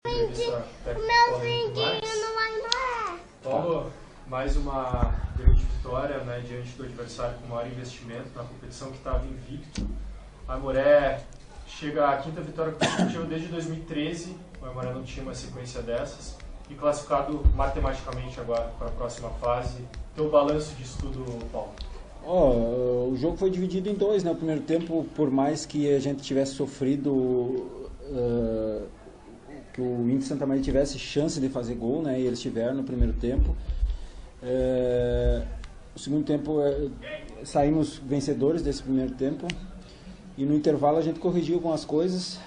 O meu brinquinho não vai embora. Paulo, mais uma grande vitória, né, diante do adversário com maior investimento na competição que estava invicto. A Aimoré chega à quinta vitória consecutiva desde 2013. O Aimoré não tinha uma sequência dessas. E classificado matematicamente agora para a próxima fase. Teu balanço disso tudo, Paulo? O jogo foi dividido em dois, né? O primeiro tempo, por mais que a gente tivesse sofrido, que o Inter Santa Maria tivesse chance de fazer gol, né? E eles tiveram no primeiro tempo. No segundo tempo, saímos vencedores desse primeiro tempo. E no intervalo a gente corrigiu algumas coisas.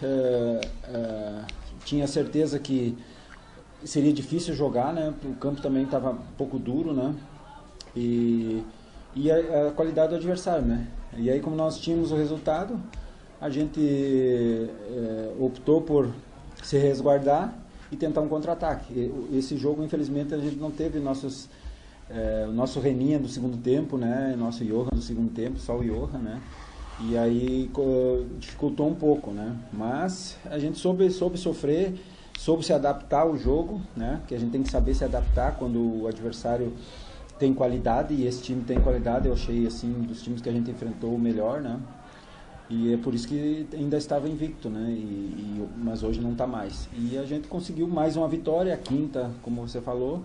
Tinha certeza que seria difícil jogar, né? O campo também estava um pouco duro, né? E a qualidade do adversário, né? E aí, como nós tínhamos o resultado, a gente optou por se resguardar e tentar um contra-ataque. Esse jogo, infelizmente, a gente não teve o nosso Reninha do segundo tempo, né? Nosso Johan do segundo tempo, só o Johan, né? E aí dificultou um pouco, né? Mas a gente soube sofrer, soube se adaptar ao jogo, né? Que a gente tem que saber se adaptar quando o adversário tem qualidade, e esse time tem qualidade. Eu achei, assim, dos times que a gente enfrentou, o melhor, né? E é por isso que ainda estava invicto, né? Mas hoje não está mais. E a gente conseguiu mais uma vitória, a quinta, como você falou.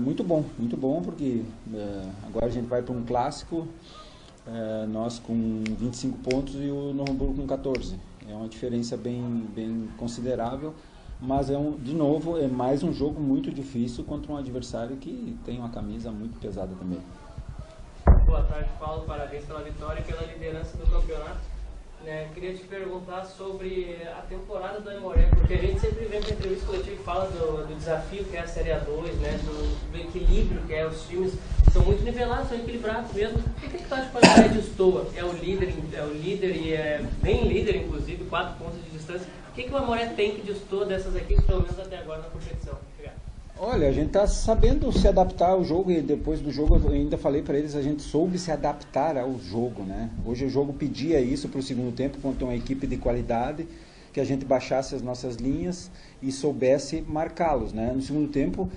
Muito bom, porque agora a gente vai para um clássico, nós com 25 pontos e o Novo Hamburgo com 14. É uma diferença bem considerável. Mas, de novo, é mais um jogo muito difícil contra um adversário que tem uma camisa muito pesada também. Boa tarde, Paulo. Parabéns pela vitória e pela liderança do campeonato. Queria te perguntar sobre a temporada do Aimoré, porque a gente sempre vê na entrevista coletiva que fala do desafio que é a Série A2, né, do equilíbrio que é os times. São muito nivelados, são equilibrados mesmo. O que tu acha que o Aimoré destoa? É o líder e é bem líder, inclusive, 4 pontos de distância. O que o Aimoré tem que destoa dessas equipes, pelo menos até agora na competição? Obrigado. Olha, a gente está sabendo se adaptar ao jogo, e depois do jogo eu ainda falei para eles, a gente soube se adaptar ao jogo, né? Hoje o jogo pedia isso para o segundo tempo, contra uma equipe de qualidade, que a gente baixasse as nossas linhas e soubesse marcá-los, né? No segundo tempo,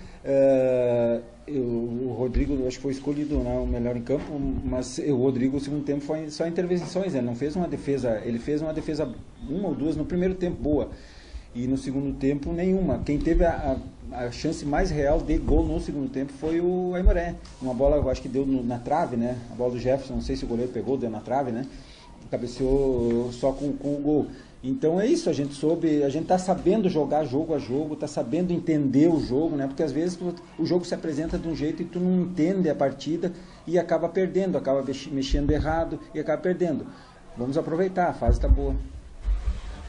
o Rodrigo, acho que foi escolhido, né, o melhor em campo, mas o Rodrigo, no segundo tempo, foi só intervenções, ele não fez uma defesa, ele fez uma defesa, uma ou duas no primeiro tempo, boa, e no segundo tempo nenhuma. Quem teve a chance mais real de gol no segundo tempo foi o Aimoré. Uma bola, eu acho que deu na trave, né? A bola do Jefferson, não sei se o goleiro pegou, deu na trave, né? Cabeceou só com o gol. Então é isso, a gente está sabendo jogar jogo a jogo, está sabendo entender o jogo, né? Porque às vezes o jogo se apresenta de um jeito e tu não entende a partida e acaba perdendo, acaba mexendo errado e acaba perdendo. Vamos aproveitar, a fase está boa.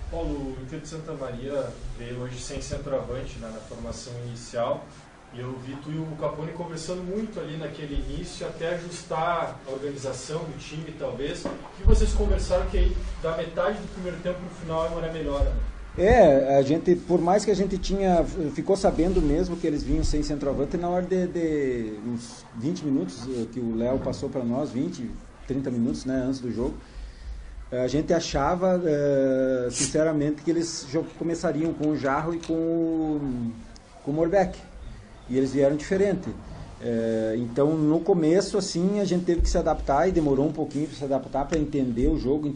Paulo, o Inter de Santa Maria veio hoje sem centroavante, né, na formação inicial, e eu vi tu e o Capone conversando muito ali naquele início, até ajustar a organização do time, talvez. O que vocês conversaram que aí, da metade do primeiro tempo para o final, a Aimoré melhora, né? A gente, por mais que a gente ficou sabendo mesmo que eles vinham sem centroavante, na hora de uns 20 minutos que o Léo passou para nós, 20, 30 minutos, né, antes do jogo, a gente achava, sinceramente, que eles começariam com o Jarro e com o Morbeck. E eles vieram diferente. Então, no começo, assim, a gente teve que se adaptar e demorou um pouquinho para se adaptar, para entender o jogo,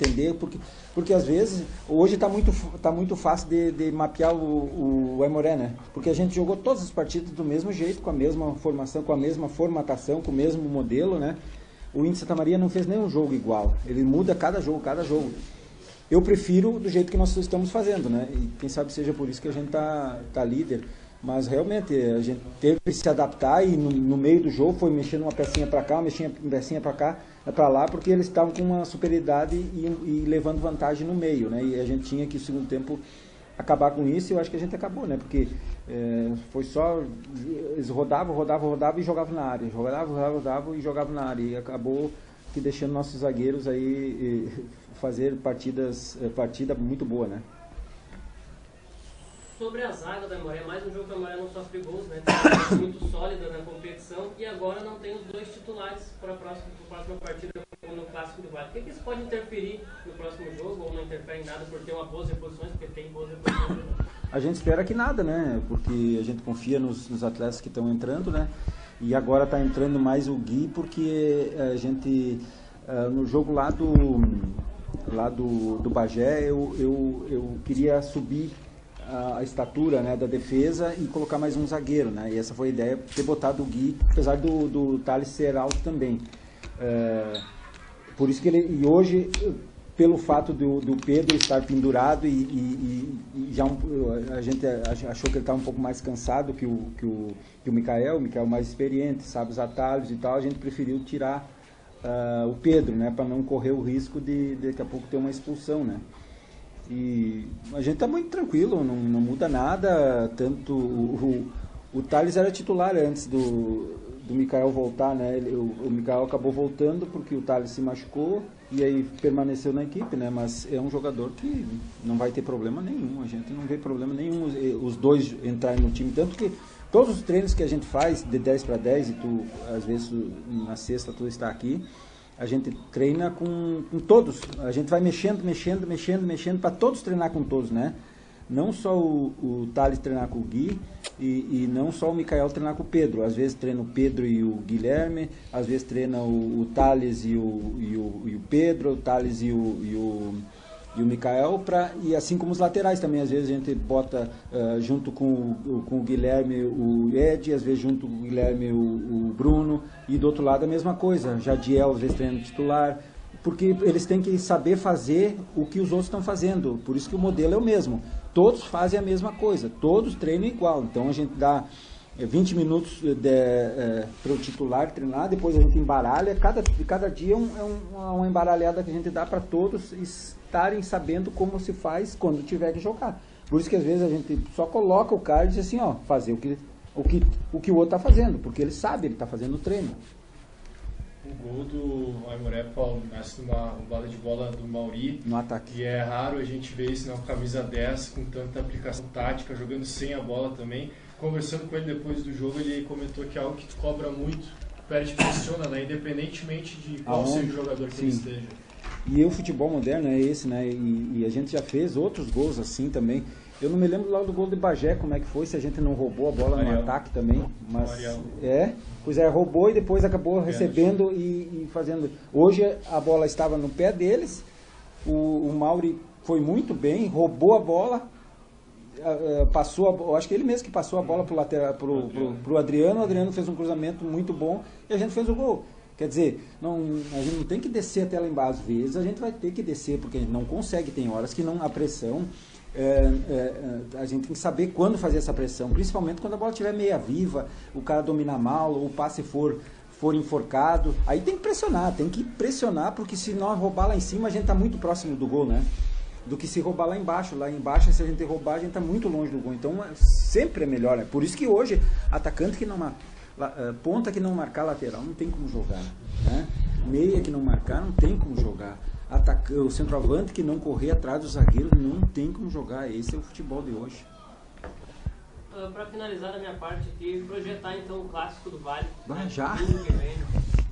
porque às vezes, hoje está muito fácil de mapear o Aimoré, né? Porque a gente jogou todas as partidas do mesmo jeito, com a mesma formação, com a mesma formatação, com o mesmo modelo, né? O Inter Santa Maria não fez nenhum jogo igual. Ele muda cada jogo. Eu prefiro do jeito que nós estamos fazendo, né? E quem sabe seja por isso que a gente tá líder. Mas realmente a gente teve que se adaptar e no meio do jogo foi mexendo uma pecinha para cá, uma pecinha para cá, para lá, porque eles estavam com uma superioridade e levando vantagem no meio, né? E a gente tinha que, no segundo tempo, acabar com isso, e eu acho que a gente acabou, né? Porque foi só, eles rodavam e jogavam na área, rodavam e jogavam na área, e acabou que deixando nossos zagueiros aí fazer partida muito boa, né? Sobre a zaga da Aimoré, mais um jogo que a Aimoré não sofre gols, né? Tem muito sólida na competição e agora não tem os dois titulares para a próxima partida no Clássico do Vale. O que isso pode interferir no próximo jogo ou não interfere em nada por ter uma boas reposições, porque tem boas reposições? a gente espera que nada, né? Porque a gente confia nos atletas que estão entrando, né? E agora está entrando mais o Gui, porque a gente, no jogo lá do Bagé, eu queria subir a estatura, né, da defesa e colocar mais um zagueiro, né? E essa foi a ideia, ter botado o Gui, apesar do Thales ser alto também. Por isso que ele, e hoje, pelo fato do Pedro estar pendurado e já a gente achou que ele estava um pouco mais cansado que o Mikael mais experiente, sabe os atalhos e tal, a gente preferiu tirar o Pedro, né, para não correr o risco de daqui a pouco ter uma expulsão, né. E a gente está muito tranquilo, não muda nada, tanto o Thales era titular antes do Mikael voltar, né? O Mikael acabou voltando porque o Thales se machucou e aí permaneceu na equipe, né? Mas é um jogador que não vai ter problema nenhum, a gente não vê problema nenhum os dois entrarem no time, tanto que todos os treinos que a gente faz de 10 para 10, e tu às vezes na sexta tu está aqui, a gente treina com todos, a gente vai mexendo para todos treinar com todos, né? Não só o Thales treinar com o Gui e não só o Mikael treinar com o Pedro. Às vezes treina o Pedro e o Guilherme, às vezes treina o Thales e o Pedro, o Thales e o Mikael, e assim como os laterais também. Às vezes a gente bota junto com o Guilherme o Ed, às vezes junto com o Guilherme o Bruno, e do outro lado a mesma coisa. Jadiel às vezes treina titular, porque eles têm que saber fazer o que os outros estão fazendo. Por isso que o modelo é o mesmo. Todos fazem a mesma coisa, todos treinam igual. Então a gente dá 20 minutos para o titular treinar, depois a gente embaralha. Cada dia uma embaralhada que a gente dá para todos estarem sabendo como se faz quando tiver que jogar. Por isso que às vezes a gente só coloca o cara e diz assim, ó, fazer o que o outro está fazendo, porque ele sabe, ele está fazendo o treino. O gol do Aimoré, Paulo, nasce numa bola de bola do Mauri, no ataque. E é raro a gente ver isso na camisa 10 com tanta aplicação tática, jogando sem a bola também. Conversando com ele depois do jogo, ele comentou que é algo que tu cobra muito, o Pérez pressiona, né? Independentemente de qual seja o jogador que ele esteja. E o futebol moderno é esse, né? E a gente já fez outros gols assim também. Eu não me lembro lá do gol de Bagé, como é que foi, se a gente não roubou a bola no ataque também. Mas pois é, roubou e depois acabou recebendo e fazendo. Hoje a bola estava no pé deles, o Mauri foi muito bem, roubou a bola, acho que ele mesmo que passou a bola pro Adriano. O Adriano fez um cruzamento muito bom e a gente fez o gol. Quer dizer, a gente não tem que descer até lá embaixo. Às vezes a gente vai ter que descer, porque a gente não consegue, tem horas que não há pressão. A gente tem que saber quando fazer essa pressão, principalmente quando a bola estiver meia viva, o cara dominar mal, ou o passe for enforcado. Aí tem que pressionar, porque se nós roubar lá em cima, a gente está muito próximo do gol, né? Do que se roubar lá embaixo. Lá embaixo, se a gente roubar, a gente está muito longe do gol. Então sempre é melhor, né? Por isso que hoje, atacante que não ponta que não marcar lateral não tem como jogar, né? Meia que não marcar não tem como jogar. O centroavante que não correr atrás do zagueiro não tem como jogar. Esse é o futebol de hoje. Para finalizar da minha parte aqui, projetar então o clássico do Vale. Já?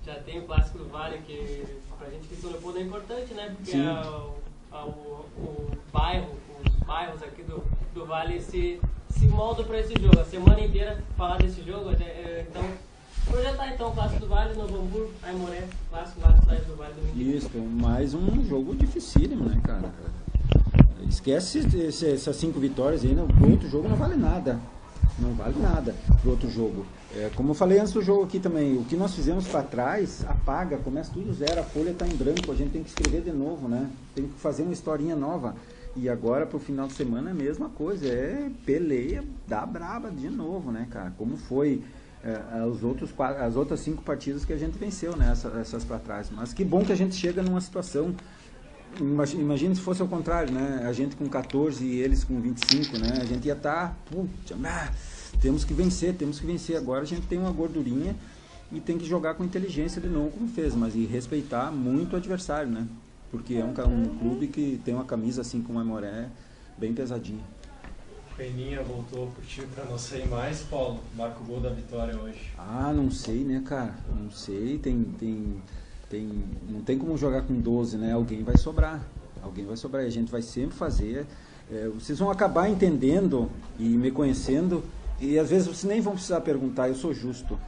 Já tem o clássico do Vale, que pra gente que Leopoldo é importante, né? Porque os bairros aqui do Vale se moldam para esse jogo. A semana inteira falar desse jogo, então projetar então o Clássico do Vale, Novo Hamburgo, Aimoré, Clássico lá do Vale do Minho. Isso, mais um jogo dificílimo, né, cara? Esquece essas 5 vitórias aí, o outro jogo não vale nada. Não vale nada pro outro jogo. Como eu falei antes do jogo aqui também, o que nós fizemos para trás, apaga, começa tudo zero, a folha está em branco, a gente tem que escrever de novo, né? Tem que fazer uma historinha nova. E agora pro final de semana é a mesma coisa, peleia da braba de novo, né, cara? Como foi as outras 5 partidas que a gente venceu, né? Essas para trás. Mas que bom que a gente chega numa situação. Imagina se fosse ao contrário, né? A gente com 14 e eles com 25, né? A gente ia estar, temos que vencer. Agora a gente tem uma gordurinha e tem que jogar com inteligência de novo, como fez, mas e respeitar muito o adversário, né? Porque é um clube que tem uma camisa assim como a Aimoré, bem pesadinha. Peninha voltou pro time para não sair mais, Paulo. Marca o gol da vitória hoje. Não sei, né, cara? Não sei, não tem como jogar com 12, né? Alguém vai sobrar. E a gente vai sempre fazer vocês vão acabar entendendo e me conhecendo, e às vezes vocês nem vão precisar perguntar, eu sou justo.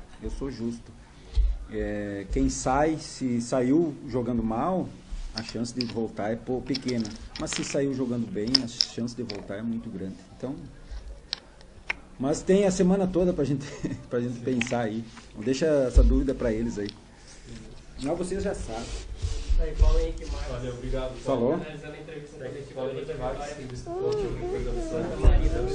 Quem sai, se saiu jogando mal, a chance de voltar é pequena, mas se saiu jogando bem, a chance de voltar é muito grande. Então, mas tem a semana toda pra gente pensar aí. Não deixa essa dúvida para eles aí. Não, vocês já sabem. Aí, Paulo Henrique Marques. Valeu, obrigado. Falou? Finalizando a entrevista coletiva Paulo da Henrique Vitória. Marques, entrevista coletiva do Santa Maria.